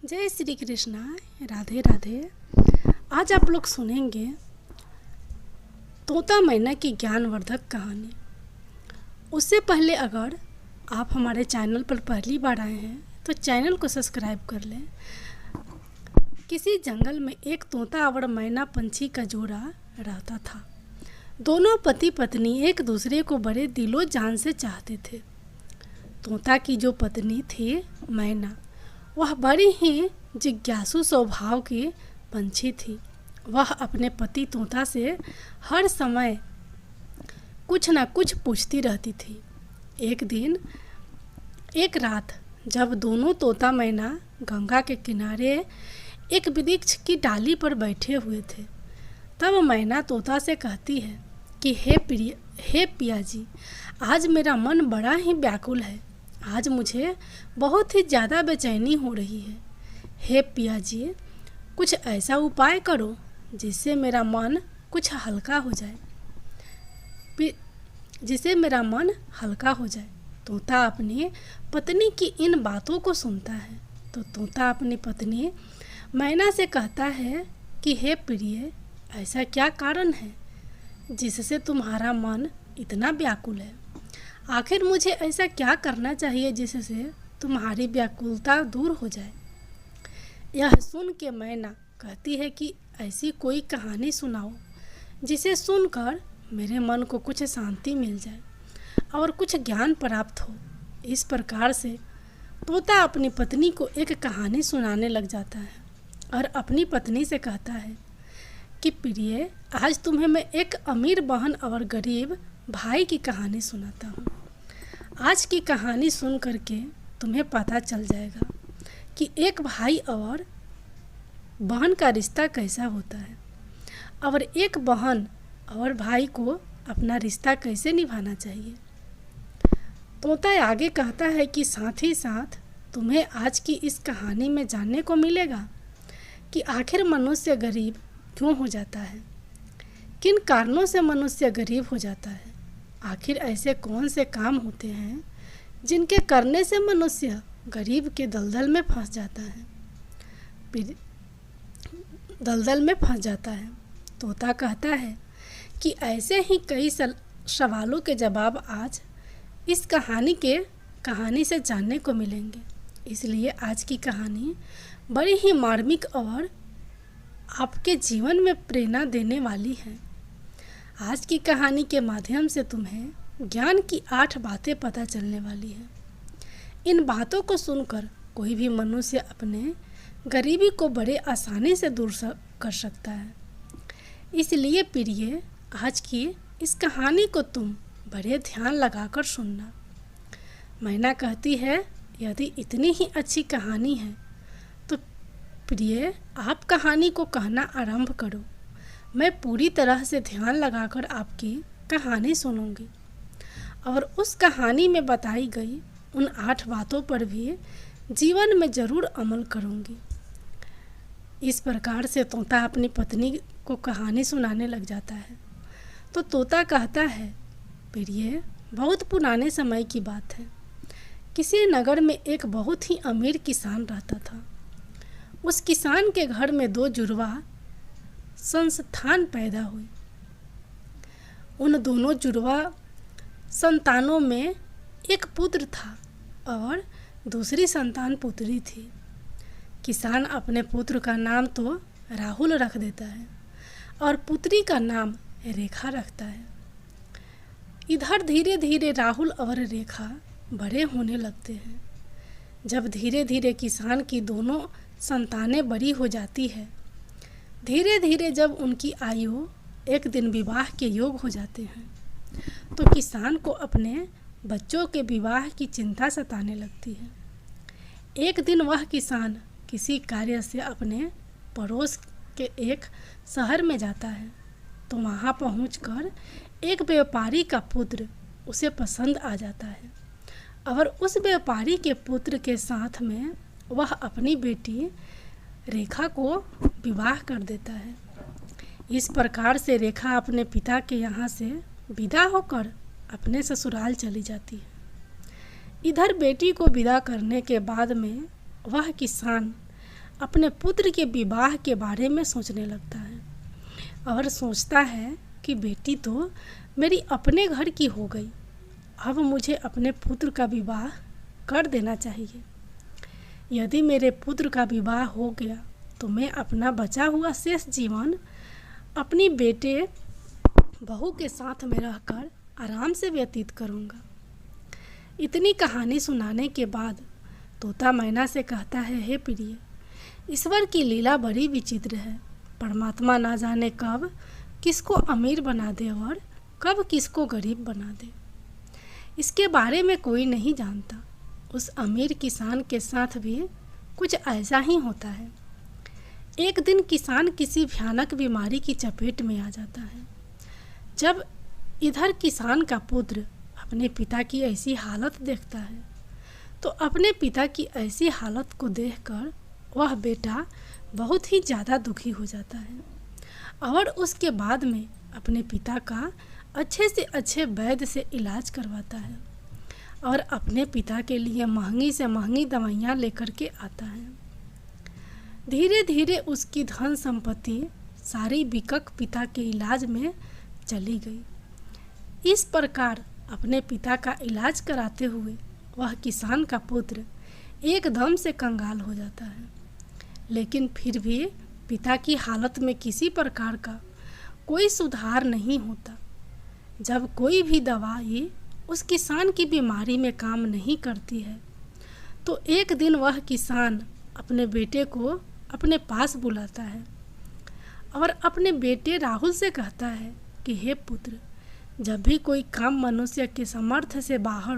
जय श्री कृष्णा। राधे राधे। आज आप लोग सुनेंगे तोता मैना की ज्ञानवर्धक कहानी। उससे पहले अगर आप हमारे चैनल पर पहली बार आए हैं तो चैनल को सब्सक्राइब कर लें। किसी जंगल में एक तोता और मैना पंछी का जोड़ा रहता था। दोनों पति पत्नी एक दूसरे को बड़े दिलो जान से चाहते थे। तोता की जो पत्नी थी मैना, वह बड़ी ही जिज्ञासु स्वभाव की पंछी थी। वह अपने पति तोता से हर समय कुछ न कुछ पूछती रहती थी। एक रात जब दोनों तोता मैना गंगा के किनारे एक वृक्ष की डाली पर बैठे हुए थे, तब मैना तोता से कहती है कि हे पिया जी, आज मेरा मन बड़ा ही व्याकुल है। आज मुझे बहुत ही ज़्यादा बेचैनी हो रही है। हे पिया जी, कुछ ऐसा उपाय करो जिससे मेरा मन कुछ हल्का हो जाए। तोता अपनी पत्नी की इन बातों को सुनता है तो तोता अपनी पत्नी मैना से कहता है कि हे प्रिय, ऐसा क्या कारण है जिससे तुम्हारा मन इतना व्याकुल है? आखिर मुझे ऐसा क्या करना चाहिए जिससे तुम्हारी व्याकुलता दूर हो जाए? यह सुन के मैना कहती है कि ऐसी कोई कहानी सुनाओ जिसे सुनकर मेरे मन को कुछ शांति मिल जाए और कुछ ज्ञान प्राप्त हो। इस प्रकार से तोता अपनी पत्नी को एक कहानी सुनाने लग जाता है और अपनी पत्नी से कहता है कि प्रिय, आज तुम्हें मैं एक अमीर बहन और गरीब भाई की कहानी सुनाता हूँ। आज की कहानी सुन करके तुम्हें पता चल जाएगा कि एक भाई और बहन का रिश्ता कैसा होता है और एक बहन और भाई को अपना रिश्ता कैसे निभाना चाहिए। तोता आगे कहता है कि साथ ही साथ तुम्हें आज की इस कहानी में जानने को मिलेगा कि आखिर मनुष्य गरीब क्यों हो जाता है, किन कारणों से मनुष्य गरीब हो जाता है। आखिर ऐसे कौन से काम होते हैं जिनके करने से मनुष्य गरीब के दलदल में फंस जाता है। तोता कहता है कि ऐसे ही कई सवालों के जवाब आज इस कहानी से जानने को मिलेंगे। इसलिए आज की कहानी बड़ी ही मार्मिक और आपके जीवन में प्रेरणा देने वाली है। आज की कहानी के माध्यम से तुम्हें ज्ञान की 8 बातें पता चलने वाली हैं। इन बातों को सुनकर कोई भी मनुष्य अपने गरीबी को बड़े आसानी से दूर कर सकता है। इसलिए प्रिय, आज की इस कहानी को तुम बड़े ध्यान लगाकर सुनना। मैना कहती है, यदि इतनी ही अच्छी कहानी है तो प्रिय, आप कहानी को कहना आरंभ करो। मैं पूरी तरह से ध्यान लगाकर आपकी कहानी सुनूंगी और उस कहानी में बताई गई उन 8 बातों पर भी जीवन में ज़रूर अमल करूंगी। इस प्रकार से तोता अपनी पत्नी को कहानी सुनाने लग जाता है। तो तोता कहता है, प्रिय, बहुत पुराने समय की बात है। किसी नगर में एक बहुत ही अमीर किसान रहता था। उस किसान के घर में 2 जुड़वा संतान पैदा हुई। उन दोनों जुड़वा संतानों में एक पुत्र था और दूसरी संतान पुत्री थी। किसान अपने पुत्र का नाम तो राहुल रख देता है और पुत्री का नाम रेखा रखता है। इधर धीरे धीरे राहुल और रेखा बड़े होने लगते हैं। जब धीरे धीरे किसान की दोनों संतानें बड़ी हो जाती है, धीरे धीरे जब उनकी आयु एक दिन विवाह के योग हो जाते हैं, तो किसान को अपने बच्चों के विवाह की चिंता सताने लगती है। एक दिन वह किसान किसी कार्य से अपने पड़ोस के एक शहर में जाता है, तो वहाँ पहुंचकर एक व्यापारी का पुत्र उसे पसंद आ जाता है और उस व्यापारी के पुत्र के साथ में वह अपनी बेटी रेखा को विवाह कर देता है। इस प्रकार से रेखा अपने पिता के यहाँ से विदा होकर अपने ससुराल चली जाती है। इधर बेटी को विदा करने के बाद में वह किसान अपने पुत्र के विवाह के बारे में सोचने लगता है और सोचता है कि बेटी तो मेरी अपने घर की हो गई, अब मुझे अपने पुत्र का विवाह कर देना चाहिए। यदि मेरे पुत्र का विवाह हो गया तो मैं अपना बचा हुआ शेष जीवन अपनी बेटे बहू के साथ में रहकर आराम से व्यतीत करूँगा। इतनी कहानी सुनाने के बाद तोता मैना से कहता है, हे प्रिय, ईश्वर की लीला बड़ी विचित्र है। परमात्मा ना जाने कब किसको अमीर बना दे और कब किसको गरीब बना दे, इसके बारे में कोई नहीं जानता। उस अमीर किसान के साथ भी कुछ ऐसा ही होता है। एक दिन किसान किसी भयानक बीमारी की चपेट में आ जाता है। जब इधर किसान का पुत्र अपने पिता की ऐसी हालत देखता है तो अपने पिता की ऐसी हालत को देखकर वह बेटा बहुत ही ज़्यादा दुखी हो जाता है और उसके बाद में अपने पिता का अच्छे से अच्छे वैद्य से इलाज करवाता है और अपने पिता के लिए महंगी से महंगी दवाइयाँ लेकर के आता है। धीरे धीरे उसकी धन संपत्ति सारी बिकक पिता के इलाज में चली गई। इस प्रकार अपने पिता का इलाज कराते हुए वह किसान का पुत्र एकदम से कंगाल हो जाता है, लेकिन फिर भी पिता की हालत में किसी प्रकार का कोई सुधार नहीं होता। जब कोई भी दवाई उस किसान की बीमारी में काम नहीं करती है तो एक दिन वह किसान अपने बेटे को अपने पास बुलाता है और अपने बेटे राहुल से कहता है कि हे पुत्र, जब भी कोई काम मनुष्य के सामर्थ्य से बाहर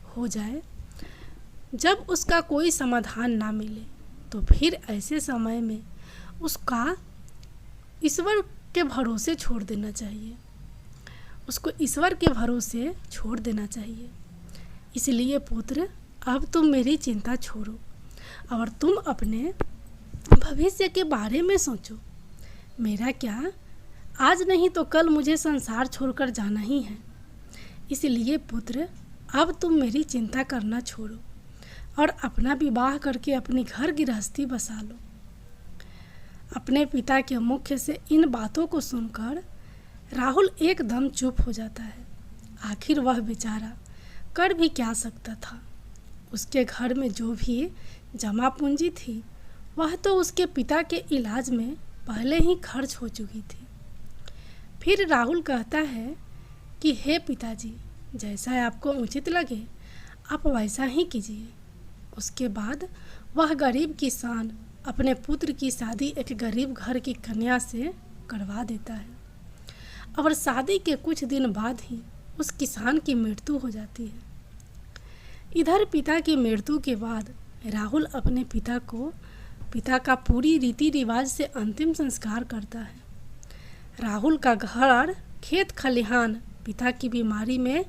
हो जाए, जब उसका कोई समाधान ना मिले तो फिर ऐसे समय में उसका ईश्वर के भरोसे छोड़ देना चाहिए, उसको ईश्वर के भरोसे छोड़ देना चाहिए। इसलिए पुत्र, अब तुम मेरी चिंता छोड़ो और तुम अपने भविष्य के बारे में सोचो। मेरा क्या, आज नहीं तो कल मुझे संसार छोड़कर जाना ही है। इसलिए पुत्र, अब तुम मेरी चिंता करना छोड़ो और अपना विवाह करके अपनी घर गृहस्थी बसा लो। अपने पिता के मुख से इन बातों को सुनकर राहुल एकदम चुप हो जाता है। आखिर वह बेचारा कर भी क्या सकता था। उसके घर में जो भी जमा पूंजी थी वह तो उसके पिता के इलाज में पहले ही खर्च हो चुकी थी। फिर राहुल कहता है कि हे पिताजी, जैसा आपको उचित लगे आप वैसा ही कीजिए। उसके बाद वह गरीब किसान अपने पुत्र की शादी एक गरीब घर की कन्या से करवा देता है और शादी के कुछ दिन बाद ही उस किसान की मृत्यु हो जाती है। इधर पिता की मृत्यु के बाद राहुल अपने पिता का पूरी रीति रिवाज से अंतिम संस्कार करता है। राहुल का घर, खेत खलिहान पिता की बीमारी में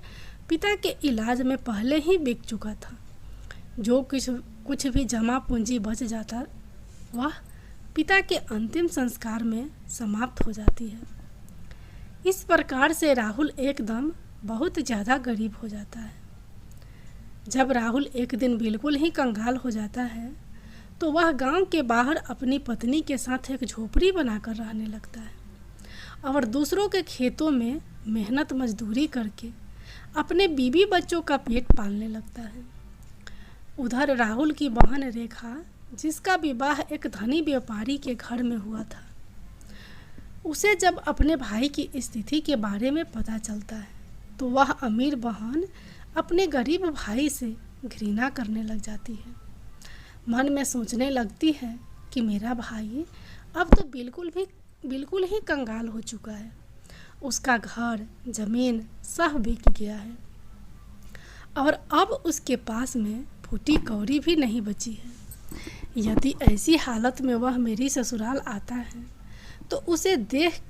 पिता के इलाज में पहले ही बिक चुका था। जो कुछ भी जमा पूंजी बच जाता वह पिता के अंतिम संस्कार में समाप्त हो जाती है। इस प्रकार से राहुल एकदम बहुत ज़्यादा गरीब हो जाता है। जब राहुल एक दिन बिल्कुल ही कंगाल हो जाता है तो वह गांव के बाहर अपनी पत्नी के साथ एक झोपड़ी बनाकर रहने लगता है और दूसरों के खेतों में मेहनत मजदूरी करके अपने बीवी बच्चों का पेट पालने लगता है। उधर राहुल की बहन रेखा, जिसका विवाह एक धनी व्यापारी के घर में हुआ था, उसे जब अपने भाई की स्थिति के बारे में पता चलता है तो वह अमीर बहन अपने गरीब भाई से घृणा करने लग जाती है। मन में सोचने लगती है कि मेरा भाई अब तो बिल्कुल ही कंगाल हो चुका है। उसका घर, जमीन सब बिक गया है और अब उसके पास में फूटी कौड़ी भी नहीं बची है। यदि ऐसी हालत में वह मेरी ससुराल आता है तो उसे देख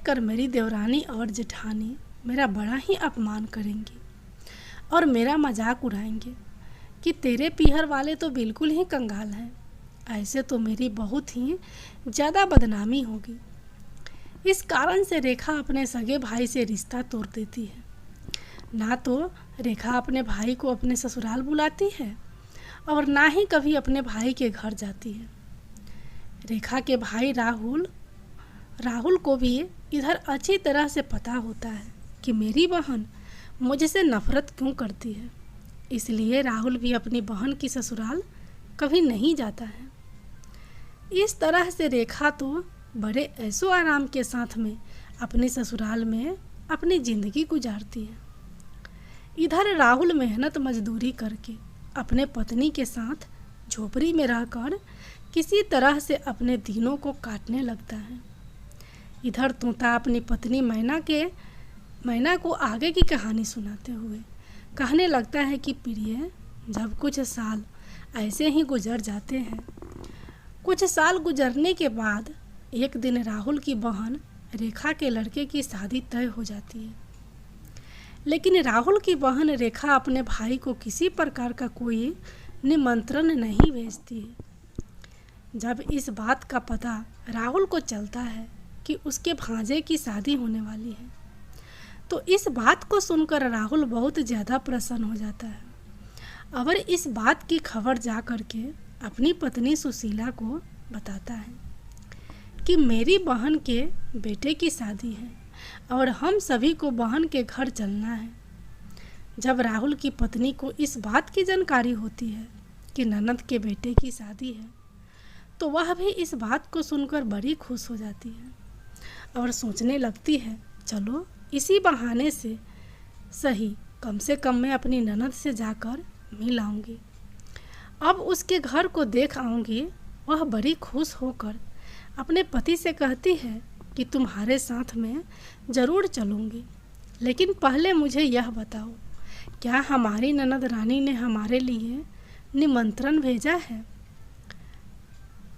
कर मेरी देवरानी और जेठानी मेरा बड़ा ही अपमान करेंगी और मेरा मजाक उड़ाएंगे कि तेरे पीहर वाले तो बिल्कुल ही कंगाल हैं। ऐसे तो मेरी बहुत ही ज़्यादा बदनामी होगी। इस कारण से रेखा अपने सगे भाई से रिश्ता तोड़ देती है। ना तो रेखा अपने भाई को अपने ससुराल बुलाती है और ना ही कभी अपने भाई के घर जाती है। रेखा के भाई राहुल को भी इधर अच्छी तरह से पता होता है कि मेरी बहन मुझसे नफरत क्यों करती है, इसलिए राहुल भी अपनी बहन की ससुराल कभी नहीं जाता है। इस तरह से रेखा तो बड़े ऐशो आराम के साथ में अपने ससुराल में अपनी ज़िंदगी गुजारती है। इधर राहुल मेहनत मजदूरी करके अपने पत्नी के साथ झोपड़ी में रहकर किसी तरह से अपने दिनों को काटने लगता है। इधर तोता अपनी पत्नी मैना को आगे की कहानी सुनाते हुए कहने लगता है कि प्रिय, जब कुछ साल ऐसे ही गुजर जाते हैं, कुछ साल गुजरने के बाद एक दिन राहुल की बहन रेखा के लड़के की शादी तय हो जाती है। लेकिन राहुल की बहन रेखा अपने भाई को किसी प्रकार का कोई निमंत्रण नहीं भेजती है। जब इस बात का पता राहुल को चलता है कि उसके भांजे की शादी होने वाली है, तो इस बात को सुनकर राहुल बहुत ज़्यादा प्रसन्न हो जाता है और इस बात की खबर जा करके अपनी पत्नी सुशीला को बताता है कि मेरी बहन के बेटे की शादी है और हम सभी को बहन के घर चलना है। जब राहुल की पत्नी को इस बात की जानकारी होती है कि ननद के बेटे की शादी है, तो वह भी इस बात को सुनकर बड़ी खुश हो जाती है और सोचने लगती है, चलो इसी बहाने से सही कम से कम मैं अपनी ननद से जाकर मिल आऊँगी। अब उसके घर को देख आऊँगी। वह बड़ी खुश होकर अपने पति से कहती है कि तुम्हारे साथ में ज़रूर चलूँगी, लेकिन पहले मुझे यह बताओ, क्या हमारी ननद रानी ने हमारे लिए निमंत्रण भेजा है?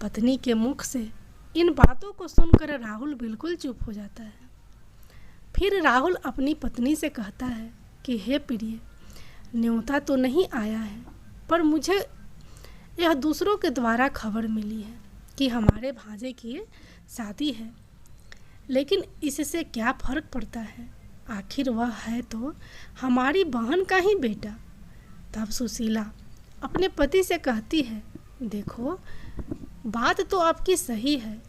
पत्नी के मुख से इन बातों को सुनकर राहुल बिल्कुल चुप हो जाता है। फिर राहुल अपनी पत्नी से कहता है कि हे प्रिय, न्योता तो नहीं आया है, पर मुझे यह दूसरों के द्वारा खबर मिली है कि हमारे भांजे की शादी है, लेकिन इससे क्या फ़र्क पड़ता है, आखिर वह है तो हमारी बहन का ही बेटा। तब सुशीला अपने पति से कहती है, देखो बात तो आपकी सही है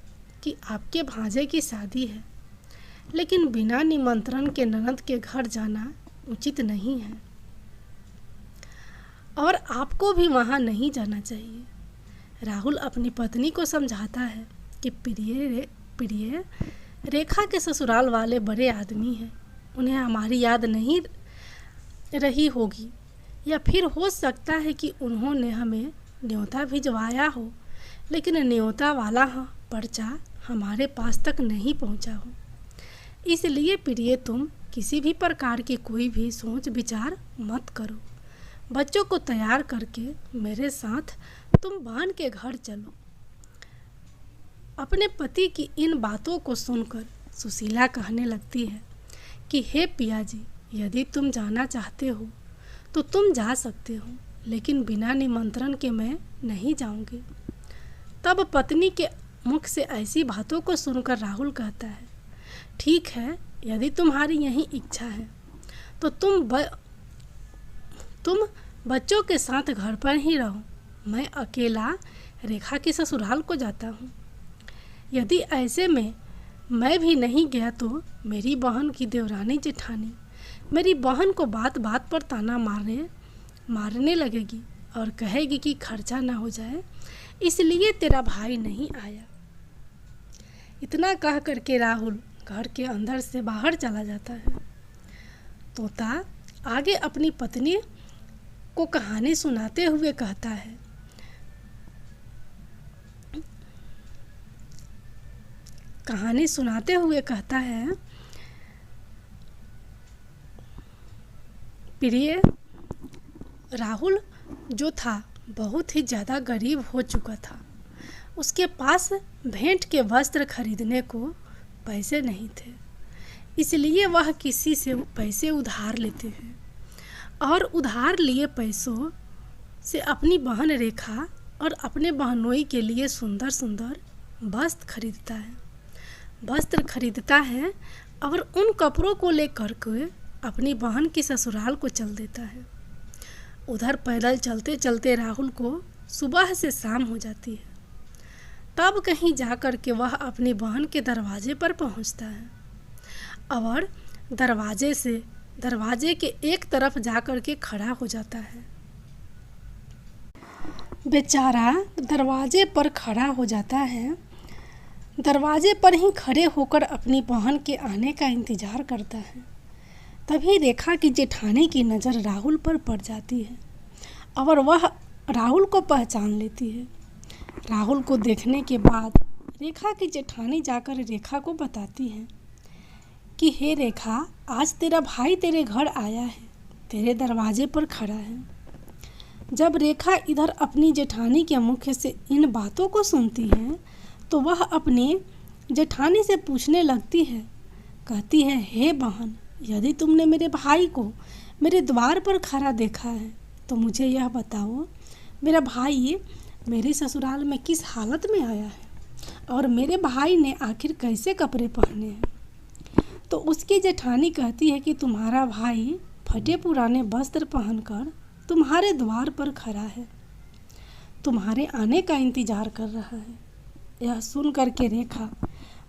कि आपके भांजे की शादी है, लेकिन बिना निमंत्रण के ननद के घर जाना उचित नहीं है और आपको भी वहाँ नहीं जाना चाहिए। राहुल अपनी पत्नी को समझाता है कि प्रिय रेखा के ससुराल वाले बड़े आदमी हैं, उन्हें हमारी याद नहीं रही होगी, या फिर हो सकता है कि उन्होंने हमें न्योता भिजवाया हो, लेकिन न्योता वाला पर्चा हमारे पास तक नहीं पहुंचा हो। इसलिए प्रिय, तुम किसी भी प्रकार की कोई भी सोच विचार मत करो। बच्चों को तैयार करके मेरे साथ तुम बहन के घर चलो। अपने पति की इन बातों को सुनकर सुशीला कहने लगती है कि हे पिया जी, यदि तुम जाना चाहते हो तो तुम जा सकते हो, लेकिन बिना निमंत्रण के मैं नहीं जाऊंगी। तब पत्नी के मुख से ऐसी बातों को सुनकर राहुल कहता है, ठीक है, यदि तुम्हारी यही इच्छा है तो तुम बच्चों के साथ घर पर ही रहो, मैं अकेला रेखा के ससुराल को जाता हूँ। यदि ऐसे में मैं भी नहीं गया तो मेरी बहन की देवरानी जेठानी मेरी बहन को बात बात पर ताना मारने लगेगी और कहेगी कि खर्चा ना हो जाए, इसलिए तेरा भाई नहीं आया। इतना कह करके राहुल घर के अंदर से बाहर चला जाता है। तोता आगे अपनी पत्नी को कहानी सुनाते हुए कहता है, प्रिय, राहुल जो था बहुत ही ज़्यादा गरीब हो चुका था। उसके पास भेंट के वस्त्र खरीदने को पैसे नहीं थे, इसलिए वह किसी से पैसे उधार लेते हैं और उधार लिए पैसों से अपनी बहन रेखा और अपने बहनोई के लिए सुंदर सुंदर वस्त्र खरीदता है और उन कपड़ों को लेकर के अपनी बहन की ससुराल को चल देता है। उधर पैदल चलते चलते राहुल को सुबह से शाम हो जाती है। तब कहीं जाकर के वह अपनी बहन के दरवाजे पर पहुंचता है और दरवाजे के एक तरफ जाकर के खड़ा हो जाता है। बेचारा दरवाजे पर खड़ा हो जाता है। दरवाजे पर ही खड़े होकर अपनी बहन के आने का इंतज़ार करता है। तभी रेखा की जेठानी की नज़र राहुल पर पड़ जाती है और वह राहुल को पहचान लेती है। राहुल को देखने के बाद रेखा की जेठानी जाकर रेखा को बताती है कि हे रेखा, आज तेरा भाई तेरे घर आया है, तेरे दरवाजे पर खड़ा है। जब रेखा इधर अपनी जेठानी के मुख से इन बातों को सुनती है तो वह अपनी जेठानी से पूछने लगती है। कहती है, हे बहन, यदि तुमने मेरे भाई को मेरे द्वार पर खड़ा देखा है तो मुझे यह बताओ, मेरा भाई मेरे ससुराल में किस हालत में आया है और मेरे भाई ने आखिर कैसे कपड़े पहने हैं। तो उसकी जेठानी कहती है कि तुम्हारा भाई फटे पुराने वस्त्र पहनकर तुम्हारे द्वार पर खड़ा है, तुम्हारे आने का इंतजार कर रहा है। यह सुन कर के रेखा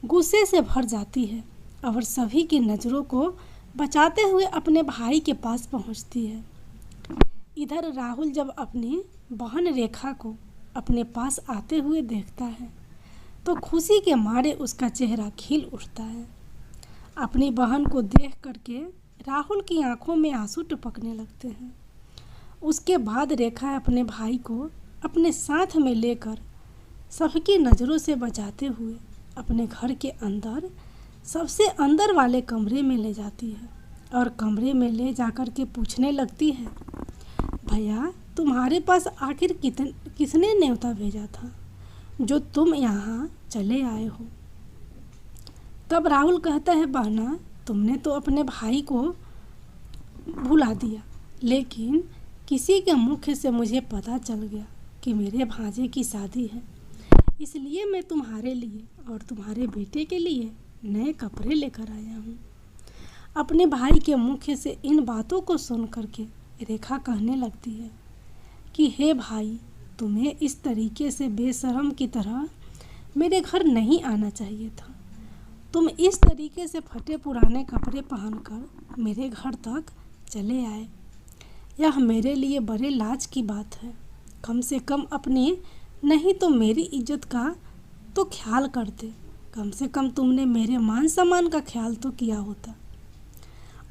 गुस्से से भर जाती है और सभी की नज़रों को बचाते हुए अपने भाई के पास पहुंचती है। इधर राहुल जब अपनी बहन रेखा को अपने पास आते हुए देखता है तो खुशी के मारे उसका चेहरा खिल उठता है। अपनी बहन को देख करके राहुल की आंखों में आंसू टपकने लगते हैं। उसके बाद रेखा अपने भाई को अपने साथ में लेकर सबकी नज़रों से बचाते हुए अपने घर के अंदर सबसे अंदर वाले कमरे में ले जाती है और कमरे में ले जाकर के पूछने लगती है, भैया, तुम्हारे पास आखिर किसने न्योता भेजा था जो तुम यहाँ चले आए हो। तब राहुल कहता है, बहना, तुमने तो अपने भाई को भुला दिया, लेकिन किसी के मुख से मुझे पता चल गया कि मेरे भांजे की शादी है, इसलिए मैं तुम्हारे लिए और तुम्हारे बेटे के लिए नए कपड़े लेकर आया हूँ। अपने भाई के मुख से इन बातों को सुन करके रेखा कहने लगती है कि हे भाई, तुम्हें इस तरीके से बेशर्म की तरह मेरे घर नहीं आना चाहिए था। तुम इस तरीके से फटे पुराने कपड़े पहनकर मेरे घर तक चले आए। यह मेरे लिए बड़े लाज की बात है। कम से कम अपनी नहीं तो मेरी इज्जत का तो ख्याल करते। कम से कम तुमने मेरे मान सम्मान का ख्याल तो किया होता।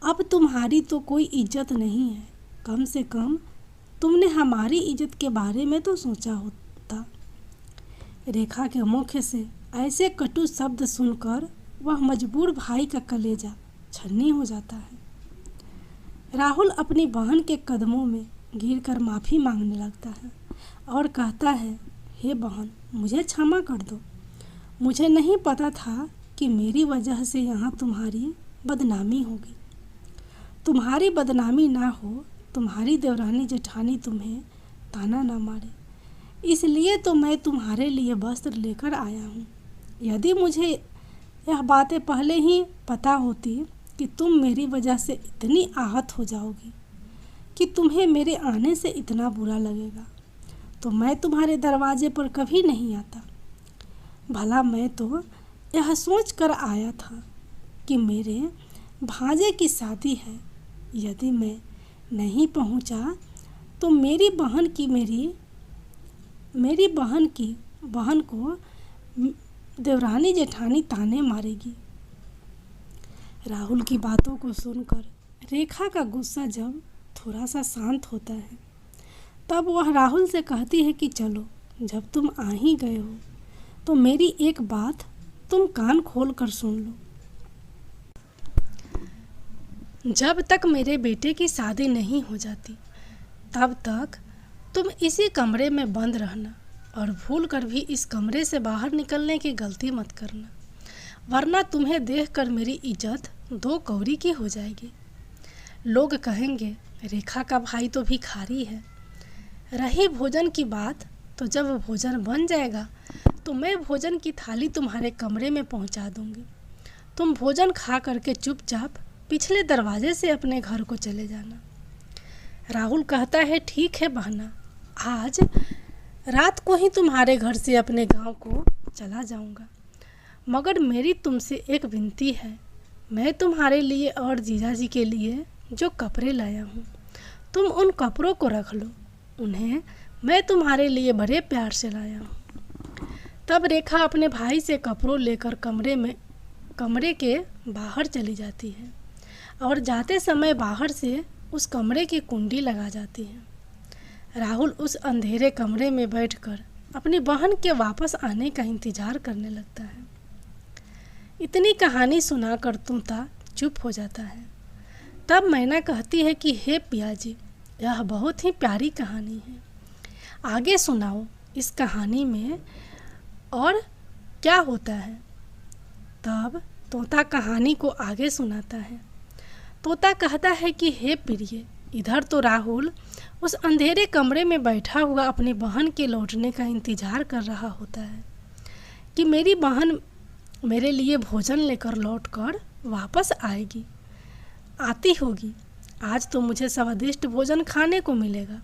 अब तुम्हारी तो कोई इज्जत नहीं है। कम से कम तुमने हमारी इज्जत के बारे में तो सोचा होता। रेखा के मुख से ऐसे कटु शब्द सुनकर वह मजबूर भाई का कलेजा छन्नी हो जाता है। राहुल अपनी बहन के कदमों में गिरकर माफ़ी मांगने लगता है और कहता है, हे बहन, मुझे क्षमा कर दो। मुझे नहीं पता था कि मेरी वजह से यहाँ तुम्हारी बदनामी होगी। तुम्हारी बदनामी ना हो, तुम्हारी देवरानी जेठानी तुम्हें ताना ना मारे, इसलिए तो मैं तुम्हारे लिए वस्त्र लेकर आया हूँ। यदि मुझे यह बातें पहले ही पता होती कि तुम मेरी वजह से इतनी आहत हो जाओगी कि तुम्हें मेरे आने से इतना बुरा लगेगा, तो मैं तुम्हारे दरवाजे पर कभी नहीं आता। भला मैं तो यह सोच कर आया था कि मेरे भांजे की शादी है। यदि मैं नहीं पहुंचा तो मेरी बहन को देवरानी जेठानी ताने मारेगी। राहुल की बातों को सुनकर रेखा का गुस्सा जब थोड़ा सा शांत होता है तब वह राहुल से कहती है कि चलो, जब तुम आ ही गए हो तो मेरी एक बात तुम कान खोल कर सुन लो। जब तक मेरे बेटे की शादी नहीं हो जाती तब तक तुम इसी कमरे में बंद रहना और भूल कर भी इस कमरे से बाहर निकलने की गलती मत करना, वरना तुम्हें देखकर मेरी इज्जत दो कौड़ी की हो जाएगी। लोग कहेंगे रेखा का भाई तो भिखारी है। रही भोजन की बात, तो जब भोजन बन जाएगा तो मैं भोजन की थाली तुम्हारे कमरे में पहुंचा दूंगी। तुम भोजन खा करके चुपचाप पिछले दरवाजे से अपने घर को चले जाना। राहुल कहता है, ठीक है बहना, आज रात को ही तुम्हारे घर से अपने गांव को चला जाऊंगा, मगर मेरी तुमसे एक विनती है। मैं तुम्हारे लिए और जीजाजी के लिए जो कपड़े लाया हूँ, तुम उन कपड़ों को रख लो, उन्हें मैं तुम्हारे लिए बड़े प्यार से लाया हूँ। तब रेखा अपने भाई से कपड़ों लेकर कमरे के बाहर चली जाती है और जाते समय बाहर से उस कमरे की कुंडी लगा जाती है। राहुल उस अंधेरे कमरे में बैठकर अपनी बहन के वापस आने का इंतज़ार करने लगता है। इतनी कहानी सुनाकर तोता चुप हो जाता है। तब मैना कहती है कि हे पियाजी, यह बहुत ही प्यारी कहानी है, आगे सुनाओ इस कहानी में और क्या होता है। तब तोता कहानी को आगे सुनाता है। तोता कहता है कि हे प्रिय, इधर तो राहुल उस अंधेरे कमरे में बैठा हुआ अपनी बहन के लौटने का इंतज़ार कर रहा होता है कि मेरी बहन मेरे लिए भोजन लेकर लौटकर वापस आती होगी, आज तो मुझे स्वादिष्ट भोजन खाने को मिलेगा।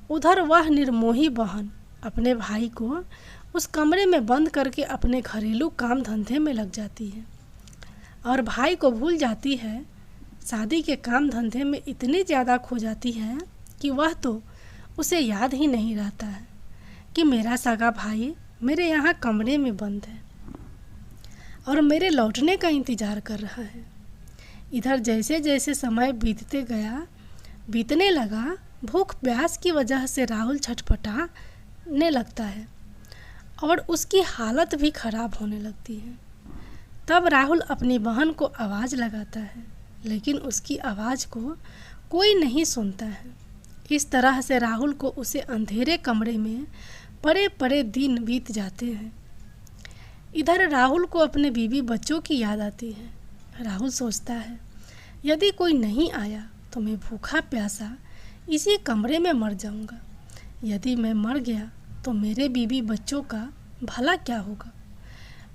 उधर वह निर्मोही बहन अपने भाई को उस कमरे में बंद करके अपने घरेलू काम धंधे में लग जाती है और भाई को भूल जाती है। शादी के काम धंधे में इतनी ज़्यादा खो जाती है कि वह तो उसे याद ही नहीं रहता है कि मेरा सगा भाई मेरे यहाँ कमरे में बंद है और मेरे लौटने का इंतज़ार कर रहा है। इधर जैसे जैसे समय बीतने लगा, भूख प्यास की वजह से राहुल छटपटाने लगता है और उसकी हालत भी खराब होने लगती है। तब राहुल अपनी बहन को आवाज़ लगाता है, लेकिन उसकी आवाज़ को कोई नहीं सुनता है। इस तरह से राहुल को उसे अंधेरे कमरे में बड़े बड़े दिन बीत जाते हैं। इधर राहुल को अपने बीवी बच्चों की याद आती है। राहुल सोचता है, यदि कोई नहीं आया तो मैं भूखा प्यासा इसी कमरे में मर जाऊंगा। यदि मैं मर गया तो मेरे बीवी बच्चों का भला क्या होगा?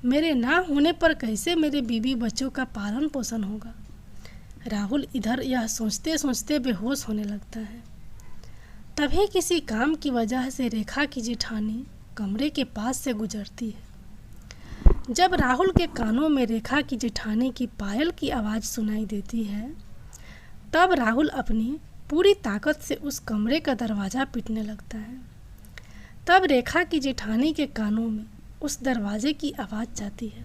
मेरे ना होने पर कैसे मेरे बीवी बच्चों का पालन पोषण होगा? राहुल इधर यह सोचते सोचते बेहोश होने लगता है। तभी किसी काम की वजह से रेखा की जेठानी कमरे के पास से गुजरती है। जब राहुल के कानों में रेखा की जेठानी की पायल की आवाज़ सुनाई देती है, तब राहुल अपनी पूरी ताकत से उस कमरे का दरवाज़ा पीटने लगता है। तब रेखा की जेठानी के कानों में उस दरवाजे की आवाज़ जाती है,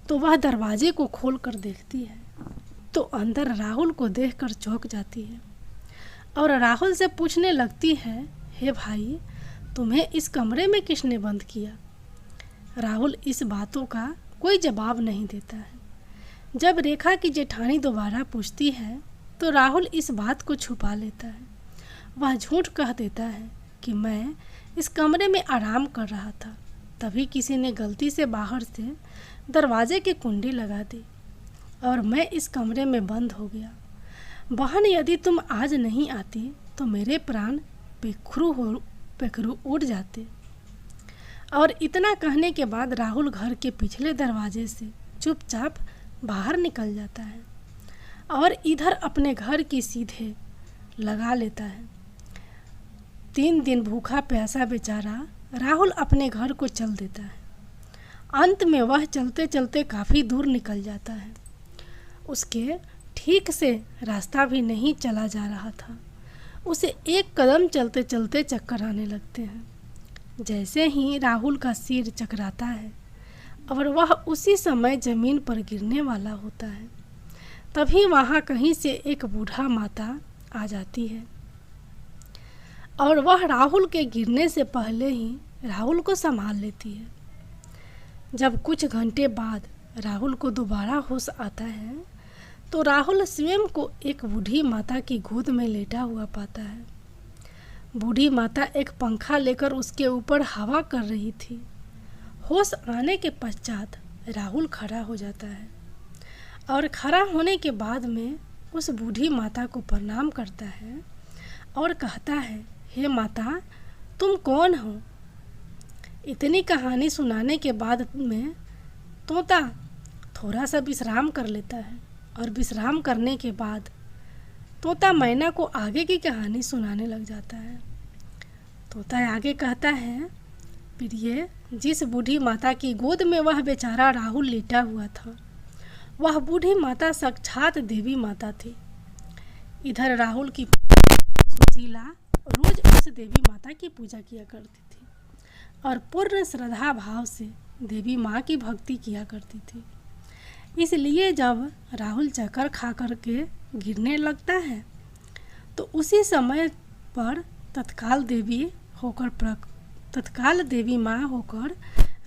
तो वह दरवाजे को खोल कर देखती है तो अंदर राहुल को देखकर चौंक जाती है और राहुल से पूछने लगती है, हे भाई, तुम्हें इस कमरे में किसने बंद किया? राहुल इस बातों का कोई जवाब नहीं देता है। जब रेखा की जेठानी दोबारा पूछती है तो राहुल इस बात को छुपा लेता है। वह झूठ कह देता है कि मैं इस कमरे में आराम कर रहा था, तभी किसी ने गलती से बाहर से दरवाजे की कुंडी लगा दी और मैं इस कमरे में बंद हो गया। बहन, यदि तुम आज नहीं आती तो मेरे प्राण पेखरू उड़ जाते। और इतना कहने के बाद राहुल घर के पिछले दरवाजे से चुपचाप बाहर निकल जाता है और इधर अपने घर की सीधे लगा लेता है। 3 दिन भूखा प्यासा बेचारा राहुल अपने घर को चल देता है। अंत में वह चलते चलते काफ़ी दूर निकल जाता है। उसके ठीक से रास्ता भी नहीं चला जा रहा था। उसे एक कदम चलते चलते चक्कर आने लगते हैं। जैसे ही राहुल का सिर चकराता है और वह उसी समय ज़मीन पर गिरने वाला होता है, तभी वहाँ कहीं से एक बूढ़ा माता आ जाती है और वह राहुल के गिरने से पहले ही राहुल को संभाल लेती है। जब कुछ घंटे बाद राहुल को दोबारा होश आता है तो राहुल स्वयं को एक बूढ़ी माता की गोद में लेटा हुआ पाता है। बूढ़ी माता एक पंखा लेकर उसके ऊपर हवा कर रही थी। होश आने के पश्चात राहुल खड़ा हो जाता है और खड़ा होने के बाद में उस बूढ़ी माता को प्रणाम करता है और कहता है, हे माता, तुम कौन हो? इतनी कहानी सुनाने के बाद में तोता थोड़ा सा विश्राम कर लेता है और विश्राम करने के बाद तोता मैना को आगे की कहानी सुनाने लग जाता है। तोता आगे कहता है, प्रिय, जिस बूढ़ी माता की गोद में वह बेचारा राहुल लेटा हुआ था, वह बूढ़ी माता साक्षात देवी माता थी। इधर राहुल की सुशीला रोज उस देवी माता की पूजा किया करती थी और पूर्ण श्रद्धा भाव से देवी माँ की भक्ति किया करती थी। इसलिए जब राहुल चक्कर खा कर के गिरने लगता है तो उसी समय पर तत्काल देवी माँ होकर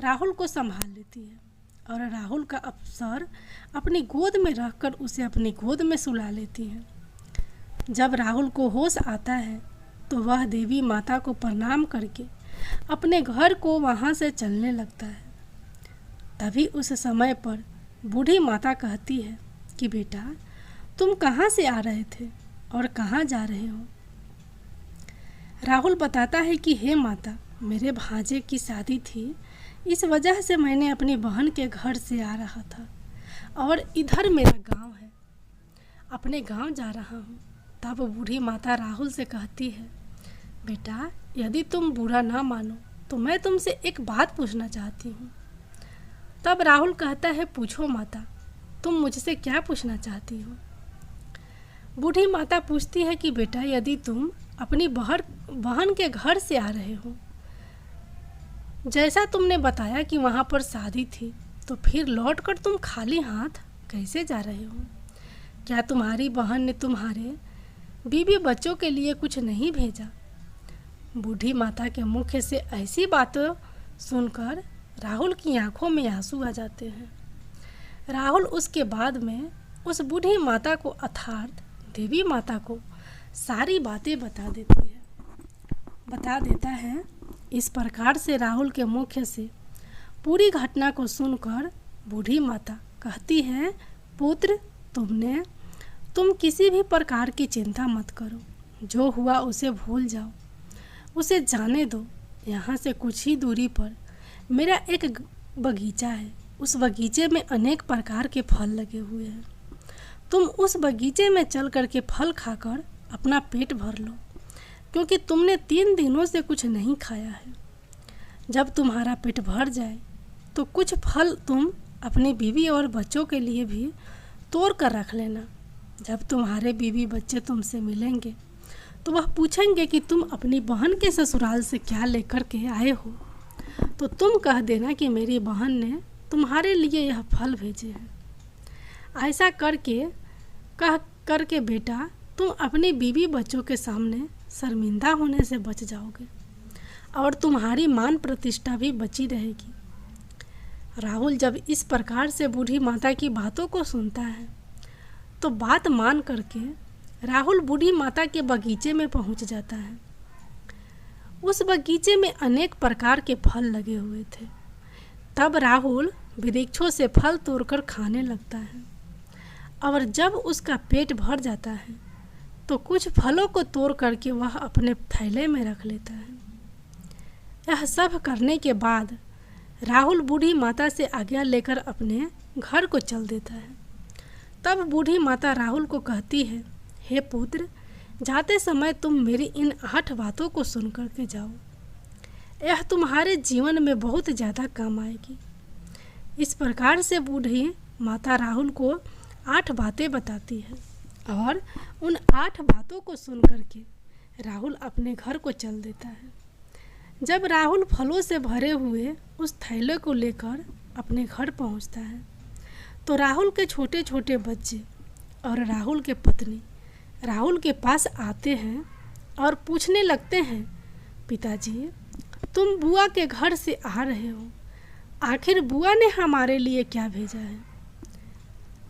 राहुल को संभाल लेती है और राहुल का अवसर अपनी गोद में रखकर उसे अपनी गोद में सुला लेती है। जब राहुल को होश आता है तो वह देवी माता को प्रणाम करके अपने घर को वहाँ से चलने लगता है। तभी उस समय पर बूढ़ी माता कहती है कि बेटा, तुम कहाँ से आ रहे थे और कहाँ जा रहे हो? राहुल बताता है कि हे माता, मेरे भांजे की शादी थी, इस वजह से मैंने अपनी बहन के घर से आ रहा था और इधर मेरा गांव है, अपने गांव जा रहा हूँ। तब बूढ़ी माता राहुल से कहती है, बेटा, यदि तुम बुरा ना मानो तो मैं तुमसे एक बात पूछना चाहती हूँ। तब राहुल कहता है, पूछो माता, तुम मुझसे क्या पूछना चाहती हो? बूढ़ी माता पूछती है कि बेटा, यदि तुम अपनी बहन के घर से आ रहे हो, जैसा तुमने बताया कि वहाँ पर शादी थी, तो फिर लौटकर तुम खाली हाथ कैसे जा रहे हो? क्या तुम्हारी बहन ने तुम्हारे बीवी बच्चों के लिए कुछ नहीं भेजा? बूढ़ी माता के मुख से ऐसी बातें सुनकर राहुल की आंखों में आंसू आ जाते हैं। राहुल उसके बाद में उस बूढ़ी माता को अर्थात देवी माता को सारी बातें बता देता है। इस प्रकार से राहुल के मुख से पूरी घटना को सुनकर बूढ़ी माता कहती है, पुत्र, तुम किसी भी प्रकार की चिंता मत करो, जो हुआ उसे भूल जाओ, उसे जाने दो। यहाँ से कुछ ही दूरी पर मेरा एक बगीचा है, उस बगीचे में अनेक प्रकार के फल लगे हुए हैं। तुम उस बगीचे में चल कर के फल खाकर अपना पेट भर लो, क्योंकि तुमने 3 दिनों से कुछ नहीं खाया है। जब तुम्हारा पेट भर जाए तो कुछ फल तुम अपनी बीवी और बच्चों के लिए भी तोड़ कर रख लेना। जब तुम्हारे बीवी बच्चे तुमसे मिलेंगे तो वह पूछेंगे कि तुम अपनी बहन के ससुराल से क्या लेकर के आए हो, तो तुम कह देना कि मेरी बहन ने तुम्हारे लिए यह फल भेजे हैं। ऐसा कह करके बेटा, तुम अपनी बीवी बच्चों के सामने शर्मिंदा होने से बच जाओगे और तुम्हारी मान प्रतिष्ठा भी बची रहेगी। राहुल जब इस प्रकार से बूढ़ी माता की बातों को सुनता है तो बात मान करके राहुल बूढ़ी माता के बगीचे में पहुंच जाता है। उस बगीचे में अनेक प्रकार के फल लगे हुए थे। तब राहुल वृक्षों से फल तोड़कर खाने लगता है और जब उसका पेट भर जाता है तो कुछ फलों को तोड़ करके वह अपने थैले में रख लेता है। यह सब करने के बाद राहुल बूढ़ी माता से आज्ञा लेकर अपने घर को चल देता है। तब बूढ़ी माता राहुल को कहती है, हे पुत्र, जाते समय तुम मेरी इन 8 बातों को सुन कर के जाओ, यह तुम्हारे जीवन में बहुत ज़्यादा काम आएगी। इस प्रकार से बूढ़ी माता राहुल को 8 बातें बताती है और उन 8 बातों को सुन कर के राहुल अपने घर को चल देता है। जब राहुल फलों से भरे हुए उस थैले को लेकर अपने घर पहुंचता है तो राहुल के छोटे छोटे बच्चे और राहुल के पत्नी राहुल के पास आते हैं और पूछने लगते हैं, पिताजी, तुम बुआ के घर से आ रहे हो, आखिर बुआ ने हमारे लिए क्या भेजा है?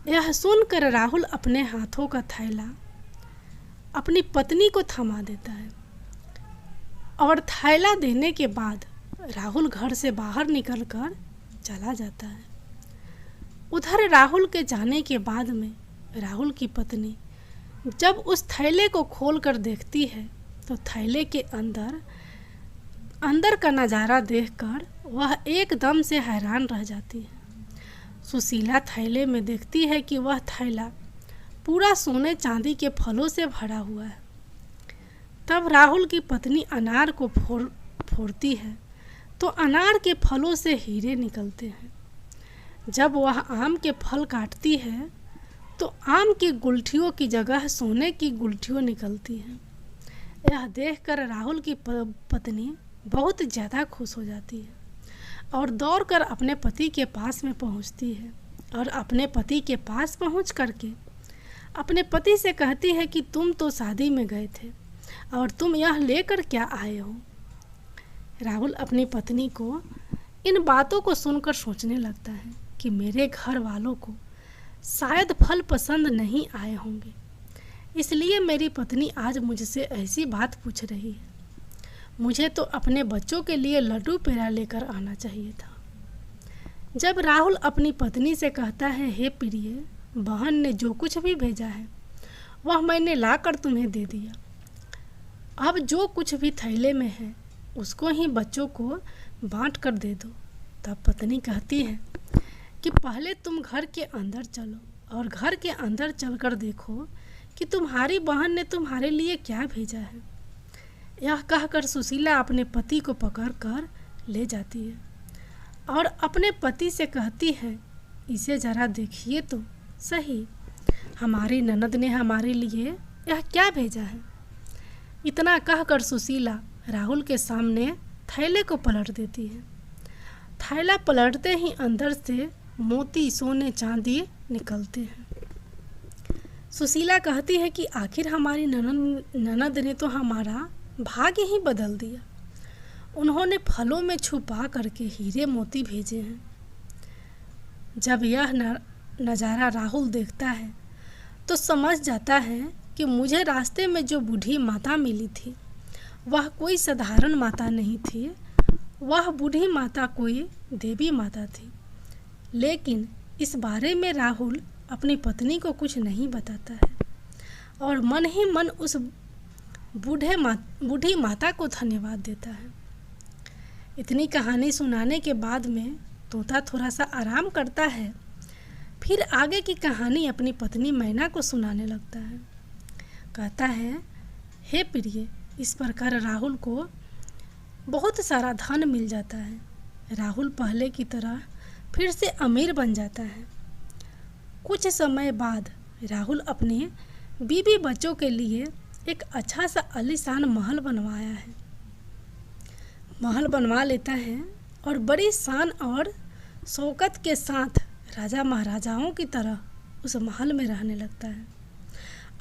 यह सुनकर राहुल अपने हाथों का थैला अपनी पत्नी को थमा देता है और थैला देने के बाद राहुल घर से बाहर निकलकर चला जाता है। उधर राहुल के जाने के बाद में राहुल की पत्नी जब उस थैले को खोलकर देखती है तो थैले के अंदर का नज़ारा देखकर वह एकदम से हैरान रह जाती है। सुशीला थैले में देखती है कि वह थैला पूरा सोने चांदी के फलों से भरा हुआ है। तब राहुल की पत्नी अनार को फोड़ती है तो अनार के फलों से हीरे निकलते हैं। जब वह आम के फल काटती है तो आम की गुलठियों की जगह सोने की गुलठियों निकलती हैं। यह देखकर राहुल की पत्नी बहुत ज़्यादा खुश हो जाती है और दौड़कर अपने पति के पास में पहुंचती है और अपने पति के पास पहुंच करके अपने पति से कहती है कि तुम तो शादी में गए थे और तुम यह लेकर क्या आए हो। राहुल अपनी पत्नी को इन बातों को सुनकर सोचने लगता है कि मेरे घर वालों को शायद फल पसंद नहीं आए होंगे, इसलिए मेरी पत्नी आज मुझसे ऐसी बात पूछ रही है। मुझे तो अपने बच्चों के लिए लड्डू पेड़ा लेकर आना चाहिए था। जब राहुल अपनी पत्नी से कहता है, हे प्रिय, बहन ने जो कुछ भी भेजा है वह मैंने लाकर तुम्हें दे दिया। अब जो कुछ भी थैले में है उसको ही बच्चों को बांट कर दे दो। तब पत्नी कहती है कि पहले तुम घर के अंदर चलो और घर के अंदर चलकर देखो कि तुम्हारी बहन ने तुम्हारे लिए क्या भेजा है। यह कहकर सुशीला अपने पति को पकड़कर ले जाती है और अपने पति से कहती है, इसे ज़रा देखिए तो सही, हमारी ननद ने हमारे लिए यह क्या भेजा है। इतना कहकर सुशीला राहुल के सामने थैले को पलट देती है। थैला पलटते ही अंदर से मोती, सोने, चांदी निकलते हैं। सुशीला कहती है कि आखिर हमारी ननद ने तो हमारा भाग्य ही बदल दिया। उन्होंने फलों में छुपा करके हीरे मोती भेजे हैं। जब यह नज़ारा राहुल देखता है तो समझ जाता है कि मुझे रास्ते में जो बूढ़ी माता मिली थी वह कोई साधारण माता नहीं थी, वह बूढ़ी माता कोई देवी माता थी। लेकिन इस बारे में राहुल अपनी पत्नी को कुछ नहीं बताता है और मन ही मन उस बूढ़ी माता को धन्यवाद देता है। इतनी कहानी सुनाने के बाद में तोता थोड़ा सा आराम करता है, फिर आगे की कहानी अपनी पत्नी मैना को सुनाने लगता है। कहता है, हे प्रिय, इस प्रकार राहुल को बहुत सारा धन मिल जाता है। राहुल पहले की तरह फिर से अमीर बन जाता है। कुछ समय बाद राहुल अपने बीवी बच्चों के लिए एक अच्छा सा आलीशान महल बनवाया है। महल बनवा लेता है और बड़ी शान और शौकत के साथ राजा महाराजाओं की तरह उस महल में रहने लगता है।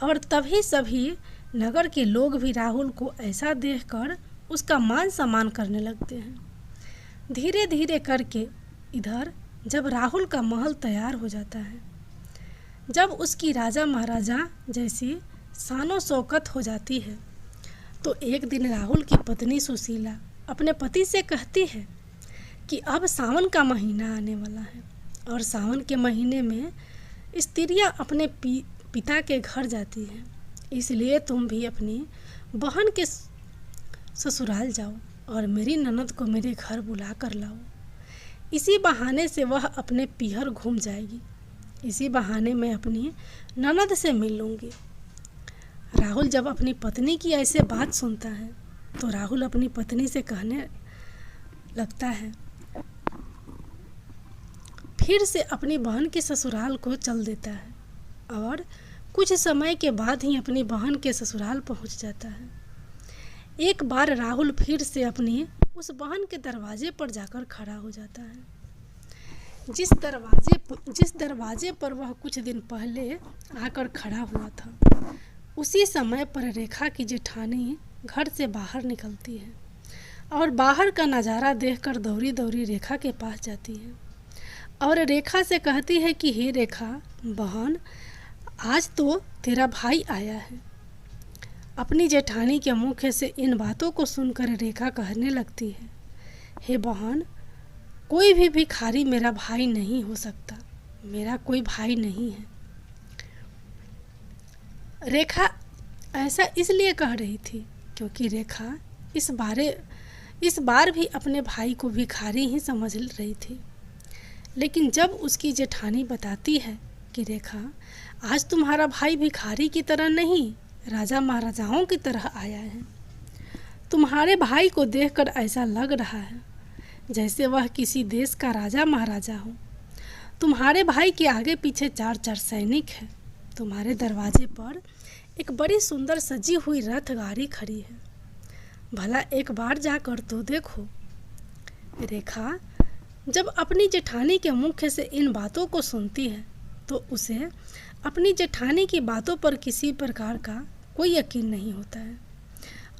और तभी सभी नगर के लोग भी राहुल को ऐसा देखकर उसका मान सम्मान करने लगते हैं। धीरे धीरे करके इधर जब राहुल का महल तैयार हो जाता है, जब उसकी राजा महाराजा जैसी शानो शौकत हो जाती है, तो एक दिन राहुल की पत्नी सुशीला अपने पति से कहती है कि अब सावन का महीना आने वाला है और सावन के महीने में स्त्रियां अपने पिता के घर जाती हैं, इसलिए तुम भी अपनी बहन के ससुराल जाओ और मेरी ननद को मेरे घर बुला कर लाओ। इसी बहाने से वह अपने पीहर घूम जाएगी, इसी बहाने मैं अपनी ननद से मिल लूँगी। राहुल जब अपनी पत्नी की ऐसे बात सुनता है तो राहुल अपनी पत्नी से कहने लगता है, फिर से अपनी बहन के ससुराल को चल देता है और कुछ समय के बाद ही अपनी बहन के ससुराल पहुंच जाता है। एक बार राहुल फिर से अपनी उस बहन के दरवाजे पर जाकर खड़ा हो जाता है। जिस दरवाजे पर वह कुछ दिन पहले आकर खड़ा हुआ था, उसी समय पर रेखा की जेठानी घर से बाहर निकलती है और बाहर का नज़ारा देखकर दौड़ी दौड़ी रेखा के पास जाती है और रेखा से कहती है कि हे रेखा बहन, आज तो तेरा भाई आया है। अपनी जेठानी के मुख से इन बातों को सुनकर रेखा कहने लगती है, हे बहन, कोई भी भिखारी मेरा भाई नहीं हो सकता, मेरा कोई भाई नहीं है। रेखा ऐसा इसलिए कह रही थी क्योंकि रेखा इस बार भी अपने भाई को भिखारी ही समझ रही थी। लेकिन जब उसकी जेठानी बताती है कि रेखा आज तुम्हारा भाई भिखारी की तरह नहीं, राजा महाराजाओं की तरह आया है। तुम्हारे भाई को देखकर ऐसा लग रहा है जैसे वह किसी देश का राजा महाराजा हो। तुम्हारे भाई के आगे पीछे 4 सैनिक हैं। तुम्हारे दरवाजे पर एक बड़ी सुंदर सजी हुई रथ गाड़ी खड़ी है। भला एक बार जाकर तो देखो। रेखा जब अपनी जेठानी के मुख से इन बातों को सुनती है तो उसे अपनी जेठानी की बातों पर किसी प्रकार का कोई यकीन नहीं होता है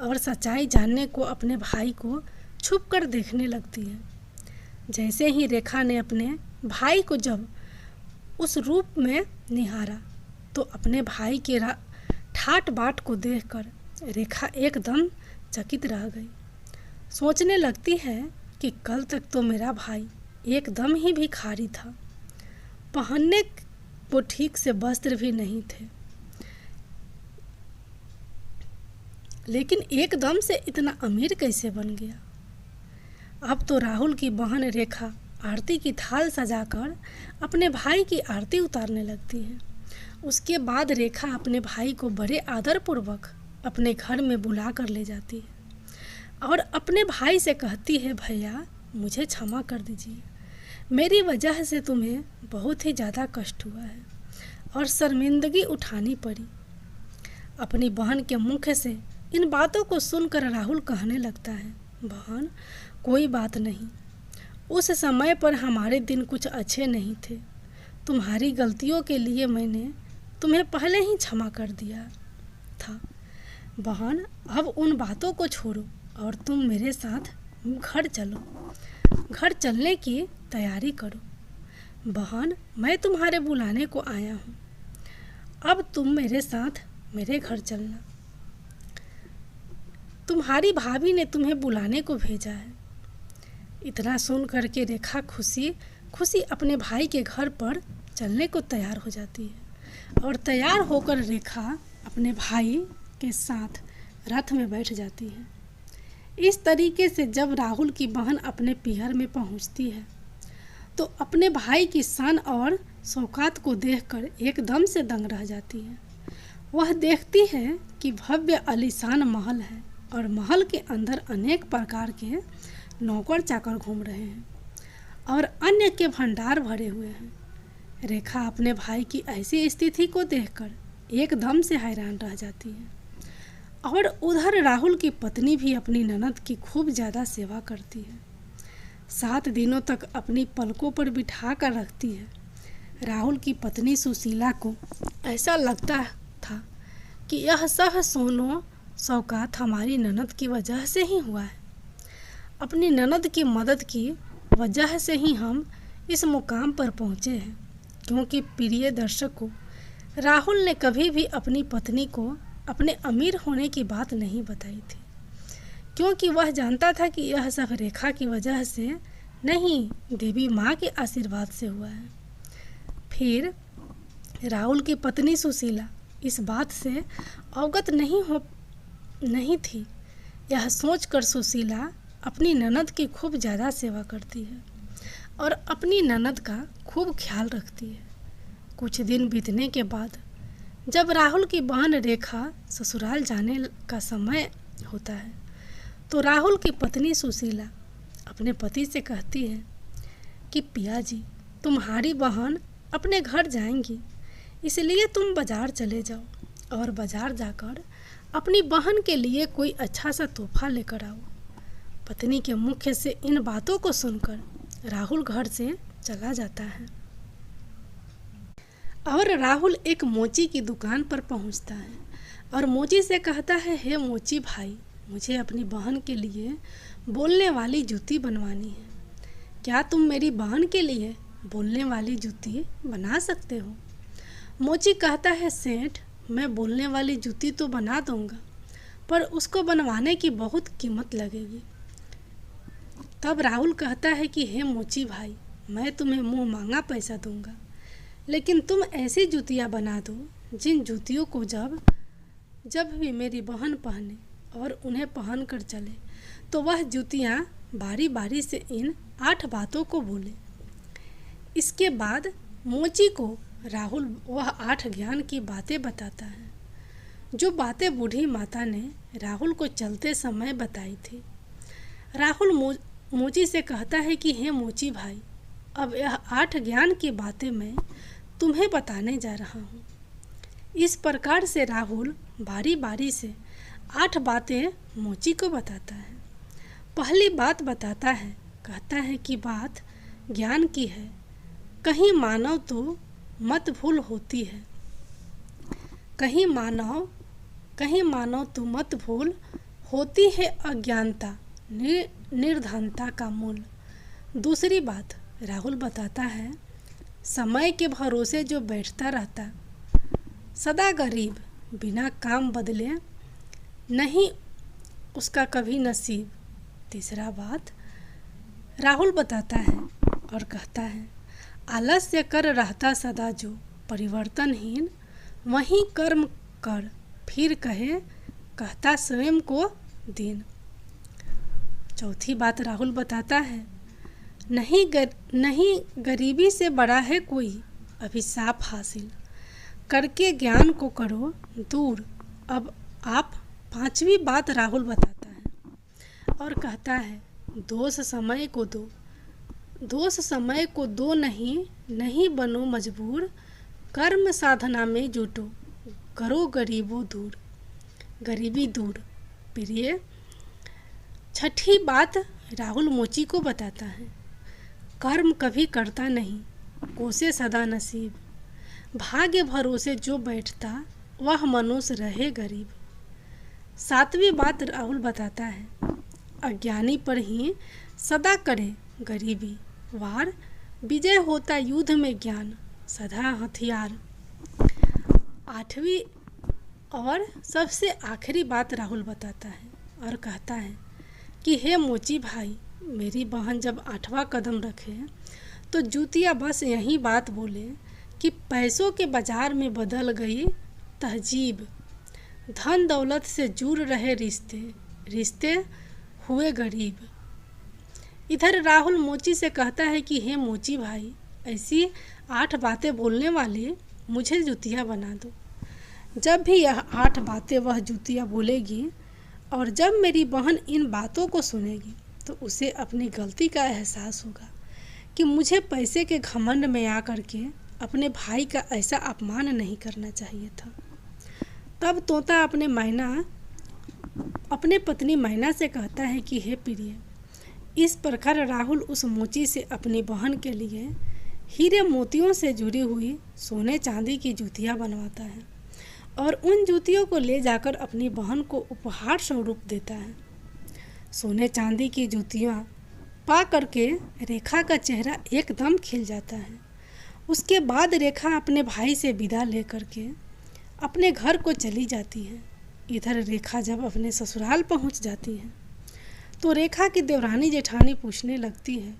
और सच्चाई जानने को अपने भाई को छुप कर देखने लगती है। जैसे ही रेखा ने अपने भाई को जब उस रूप में निहारा तो अपने भाई के ठाट बाट को देखकर रेखा एकदम चकित रह गई। सोचने लगती है कि कल तक तो मेरा भाई एकदम ही भिखारी था, पहनने को ठीक से वस्त्र भी नहीं थे, लेकिन एकदम से इतना अमीर कैसे बन गया। अब तो राहुल की बहन रेखा आरती की थाल सजाकर अपने भाई की आरती उतारने लगती है। उसके बाद रेखा अपने भाई को बड़े आदरपूर्वक अपने घर में बुला कर ले जाती है और अपने भाई से कहती है, भैया मुझे क्षमा कर दीजिए, मेरी वजह से तुम्हें बहुत ही ज़्यादा कष्ट हुआ है और शर्मिंदगी उठानी पड़ी। अपनी बहन के मुख से इन बातों को सुनकर राहुल कहने लगता है, बहन कोई बात नहीं, उस समय पर हमारे दिन कुछ अच्छे नहीं थे। तुम्हारी गलतियों के लिए मैंने तुम्हें पहले ही क्षमा कर दिया था। बहन अब उन बातों को छोड़ो और तुम मेरे साथ घर चलो, घर चलने की तैयारी करो। बहन मैं तुम्हारे बुलाने को आया हूँ, अब तुम मेरे साथ मेरे घर चलना। तुम्हारी भाभी ने तुम्हें बुलाने को भेजा है। इतना सुन करके रेखा खुशी खुशी अपने भाई के घर पर चलने को तैयार हो जाती है और तैयार होकर रेखा अपने भाई के साथ रथ में बैठ जाती है। इस तरीके से जब राहुल की बहन अपने पीहर में पहुंचती है तो अपने भाई की शान और शौकात को देखकर एकदम से दंग रह जाती है। वह देखती है कि भव्य आलीशान महल है और महल के अंदर अनेक प्रकार के नौकर चाकर घूम रहे हैं और अन्य के भंडार भरे हुए हैं। रेखा अपने भाई की ऐसी स्थिति को देखकर एकदम से हैरान रह जाती है और उधर राहुल की पत्नी भी अपनी ननद की खूब ज़्यादा सेवा करती है। 7 दिनों तक अपनी पलकों पर बिठा कर रखती है। राहुल की पत्नी सुशीला को ऐसा लगता था कि यह सब सोनो शौकात हमारी ननद की वजह से ही हुआ है। अपनी ननद की मदद की वजह से ही हम इस मुकाम पर पहुँचे हैं। क्योंकि प्रिय दर्शकों, राहुल ने कभी भी अपनी पत्नी को अपने अमीर होने की बात नहीं बताई थी, क्योंकि वह जानता था कि यह सब रेखा की वजह से नहीं, देवी माँ के आशीर्वाद से हुआ है। फिर राहुल की पत्नी सुशीला इस बात से अवगत नहीं थी। यह सोचकर सुशीला अपनी ननद की खूब ज़्यादा सेवा करती है और अपनी ननद का खूब ख्याल रखती है। कुछ दिन बीतने के बाद जब राहुल की बहन रेखा ससुराल जाने का समय होता है तो राहुल की पत्नी सुशीला अपने पति से कहती है कि पिया जी, तुम्हारी बहन अपने घर जाएंगी, इसलिए तुम बाज़ार चले जाओ और बाज़ार जाकर अपनी बहन के लिए कोई अच्छा सा तोहफा लेकर आओ। पत्नी के मुख से इन बातों को सुनकर राहुल घर से चला जाता है और राहुल एक मोची की दुकान पर पहुंचता है और मोची से कहता है, हे मोची भाई, मुझे अपनी बहन के लिए बोलने वाली जूती बनवानी है। क्या तुम मेरी बहन के लिए बोलने वाली जूती बना सकते हो? मोची कहता है, सेठ, मैं बोलने वाली जूती तो बना दूंगा, पर उसको बनवाने की बहुत कीमत लगेगी। तब राहुल कहता है कि हे मोची भाई, मैं तुम्हें मुंह मांगा पैसा दूंगा, लेकिन तुम ऐसी जूतियाँ बना दो जिन जूतियों को जब भी मेरी बहन पहने और उन्हें पहन कर चले तो वह जूतियाँ बारी बारी से इन 8 बातों को बोले। इसके बाद मोची को राहुल वह 8 ज्ञान की बातें बताता है जो बातें बूढ़ी माता ने राहुल को चलते समय बताई थी। राहुल मोची से कहता है कि हे मोची भाई, अब यह 8 ज्ञान की बातें मैं तुम्हें बताने जा रहा हूँ। इस प्रकार से राहुल बारी बारी से 8 बातें मोची को बताता है। पहली बात बताता है, कहता है कि बात ज्ञान की है, कहीं मानव तो मत भूल होती है, कहीं मानव तो मत भूल होती है अज्ञानता निर्धनता का मूल। दूसरी बात राहुल बताता है, समय के भरोसे जो बैठता रहता सदा गरीब, बिना काम बदले नहीं उसका कभी नसीब। तीसरा बात राहुल बताता है और कहता है, आलस्य कर रहता सदा जो परिवर्तनहीन, वहीं कर्म कर फिर कहता स्वयं को दीन। चौथी बात राहुल बताता है, नहीं गरीबी से बड़ा है कोई अभिशाप हासिल, करके ज्ञान को करो दूर। अब आप 5वीं बात राहुल बताता है और कहता है, दोष समय को दो नहीं बनो मजबूर, कर्म साधना में जुटो करो गरीबी दूर। प्रिय, छठी बात राहुल मोची को बताता है, कर्म कभी करता नहीं कोसे सदा नसीब, भाग्य भरोसे जो बैठता वह मनुष्य रहे गरीब। 7वीं बात राहुल बताता है, अज्ञानी पर ही सदा करे गरीबी वार, विजय होता युद्ध में ज्ञान सदा हथियार। 8वीं और सबसे आखिरी बात राहुल बताता है और कहता है कि हे मोची भाई, मेरी बहन जब 8वां कदम रखे तो जूतिया बस यही बात बोले कि पैसों के बाजार में बदल गई तहजीब, धन दौलत से जुड़ रहे रिश्ते हुए गरीब। इधर राहुल मोची से कहता है कि हे मोची भाई, ऐसी 8 बातें बोलने वाली मुझे जूतिया बना दो। जब भी यह 8 बातें वह जूतिया बोलेगी और जब मेरी बहन इन बातों को सुनेगी तो उसे अपनी गलती का एहसास होगा कि मुझे पैसे के घमंड में आकर के अपने भाई का ऐसा अपमान नहीं करना चाहिए था। तब तोता अपने पत्नी मैना से कहता है कि हे प्रिय, इस प्रकार राहुल उस मोची से अपनी बहन के लिए हीरे मोतियों से जुड़ी हुई सोने चांदी की जूतियाँ बनवाता है और उन जूतियों को ले जाकर अपनी बहन को उपहार स्वरूप देता है। सोने चांदी की जूतियाँ पा करके रेखा का चेहरा एकदम खिल जाता है। उसके बाद रेखा अपने भाई से विदा लेकर के अपने घर को चली जाती है। इधर रेखा जब अपने ससुराल पहुंच जाती है तो रेखा की देवरानी जेठानी पूछने लगती है,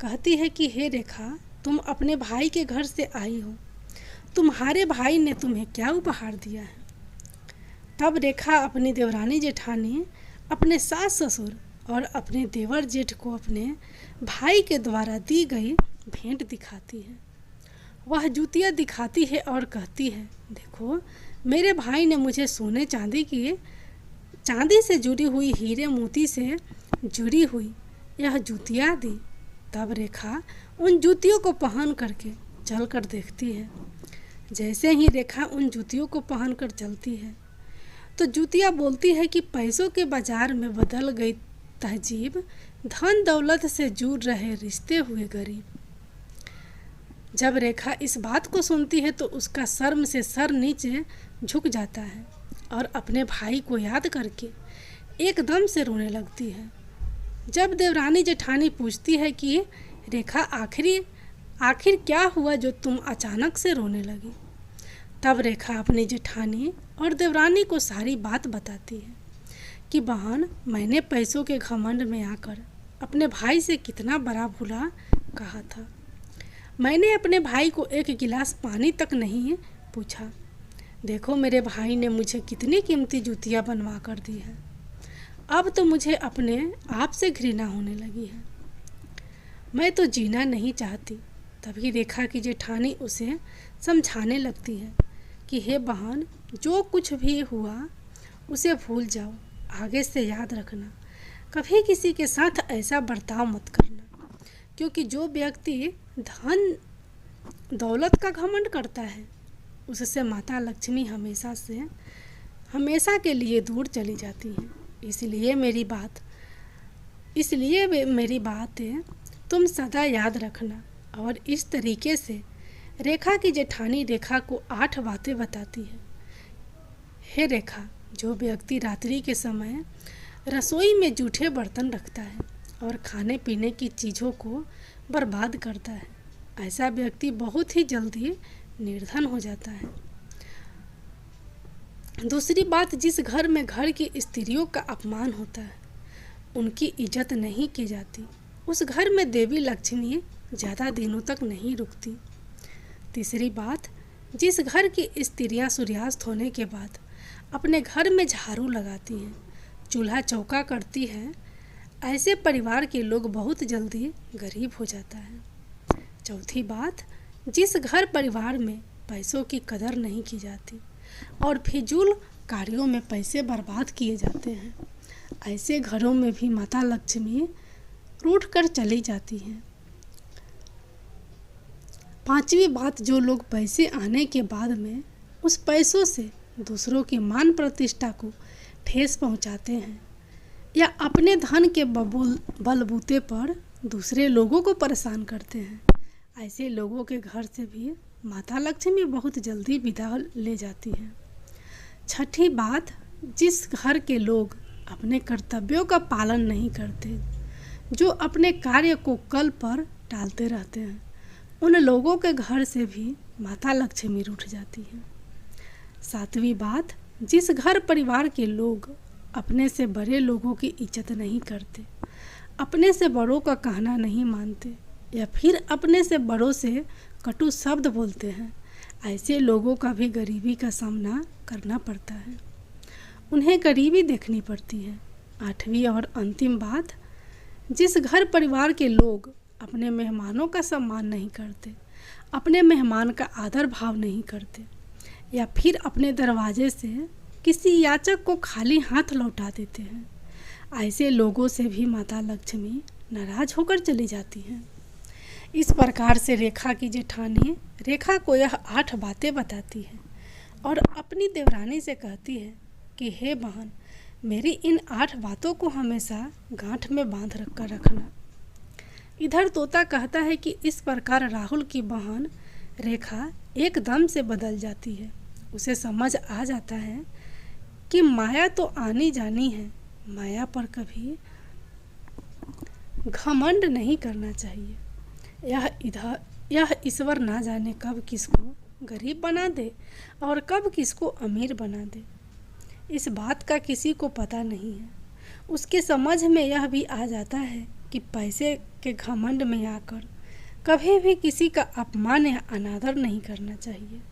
कहती है कि हे रेखा, तुम अपने भाई के घर से आई हो, तुम्हारे भाई ने तुम्हें क्या उपहार दिया है? तब रेखा अपनी देवरानी जेठानी अपने सास ससुर और अपने देवर जेठ को अपने भाई के द्वारा दी गई भेंट दिखाती है। वह जूतियाँ दिखाती है और कहती है, देखो मेरे भाई ने मुझे सोने चांदी से जुड़ी हुई हीरे मोती से जुड़ी हुई यह जूतियाँ दी। तब रेखा उन जूतियों को पहन करके चल कर देखती है। जैसे ही रेखा उन जूतियों को पहन कर चलती है तो जूतियाँ बोलती है कि पैसों के बाजार में बदल गई तहजीब, धन दौलत से जुड़ रहे रिश्ते हुए गरीब। जब रेखा इस बात को सुनती है तो उसका शर्म से सर नीचे झुक जाता है और अपने भाई को याद करके एकदम से रोने लगती है। जब देवरानी जेठानी पूछती है कि रेखा आखिर क्या हुआ जो तुम अचानक से रोने लगी, तब रेखा अपनी जेठानी और देवरानी को सारी बात बताती है कि बहन, मैंने पैसों के घमंड में आकर अपने भाई से कितना बड़ा भूला कहा था। मैंने अपने भाई को एक गिलास पानी तक नहीं पूछा। देखो मेरे भाई ने मुझे कितनी कीमती जूतियाँ बनवा कर दी है। अब तो मुझे अपने आप से घृणा होने लगी है। मैं तो जीना नहीं चाहती। तभी रेखा की जेठानी उसे समझाने लगती है कि हे बहन, जो कुछ भी हुआ उसे भूल जाओ, आगे से याद रखना, कभी किसी के साथ ऐसा बर्ताव मत करना, क्योंकि जो व्यक्ति धन दौलत का घमंड करता है उससे माता लक्ष्मी हमेशा के लिए दूर चली जाती हैं। इसलिए मेरी बात है, तुम सदा याद रखना। और इस तरीके से रेखा की जेठानी रेखा को 8 बातें बताती है। हे रेखा, जो व्यक्ति रात्रि के समय रसोई में जूठे बर्तन रखता है और खाने पीने की चीज़ों को बर्बाद करता है, ऐसा व्यक्ति बहुत ही जल्दी निर्धन हो जाता है। दूसरी बात, जिस घर में घर की स्त्रियों का अपमान होता है, उनकी इज्जत नहीं की जाती, उस घर में देवी लक्ष्मी ज़्यादा दिनों तक नहीं रुकती। तीसरी बात, जिस घर की स्त्रियां सूर्यास्त होने के बाद अपने घर में झाड़ू लगाती हैं, चूल्हा चौका करती हैं, ऐसे परिवार के लोग बहुत जल्दी गरीब हो जाता है। चौथी बात, जिस घर परिवार में पैसों की कदर नहीं की जाती और फिजूल कार्यों में पैसे बर्बाद किए जाते हैं, ऐसे घरों में भी माता लक्ष्मी रूठ कर चली जाती हैं। पांचवी बात, जो लोग पैसे आने के बाद में उस पैसों से दूसरों की मान प्रतिष्ठा को ठेस पहुंचाते हैं या अपने धन के बलबूते पर दूसरे लोगों को परेशान करते हैं, ऐसे लोगों के घर से भी माता लक्ष्मी बहुत जल्दी विदा ले जाती हैं। छठी बात, जिस घर के लोग अपने कर्तव्यों का पालन नहीं करते, जो अपने कार्य को कल पर टालते रहते हैं, उन लोगों के घर से भी माता लक्ष्मी रूठ जाती है। सातवीं बात, जिस घर परिवार के लोग अपने से बड़े लोगों की इज्जत नहीं करते, अपने से बड़ों का कहना नहीं मानते या फिर अपने से बड़ों से कटु शब्द बोलते हैं, ऐसे लोगों का भी गरीबी का सामना करना पड़ता है, उन्हें गरीबी देखनी पड़ती है। आठवीं और अंतिम बात, जिस घर परिवार के लोग अपने मेहमानों का सम्मान नहीं करते, अपने मेहमान का आदर भाव नहीं करते या फिर अपने दरवाजे से किसी याचक को खाली हाथ लौटा देते हैं, ऐसे लोगों से भी माता लक्ष्मी नाराज होकर चली जाती हैं। इस प्रकार से रेखा की जेठानी रेखा को यह 8 बातें बताती है और अपनी देवरानी से कहती है कि हे बहन, मेरी इन 8 बातों को हमेशा गांठ में बांध कर रखना। इधर तोता कहता है कि इस प्रकार राहुल की बहन रेखा एकदम से बदल जाती है। उसे समझ आ जाता है कि माया तो आनी जानी है, माया पर कभी घमंड नहीं करना चाहिए। यह ईश्वर ना जाने कब किसको गरीब बना दे और कब किसको अमीर बना दे, इस बात का किसी को पता नहीं है। उसके समझ में यह भी आ जाता है कि पैसे के घमंड में आकर कभी भी किसी का अपमान या अनादर नहीं करना चाहिए।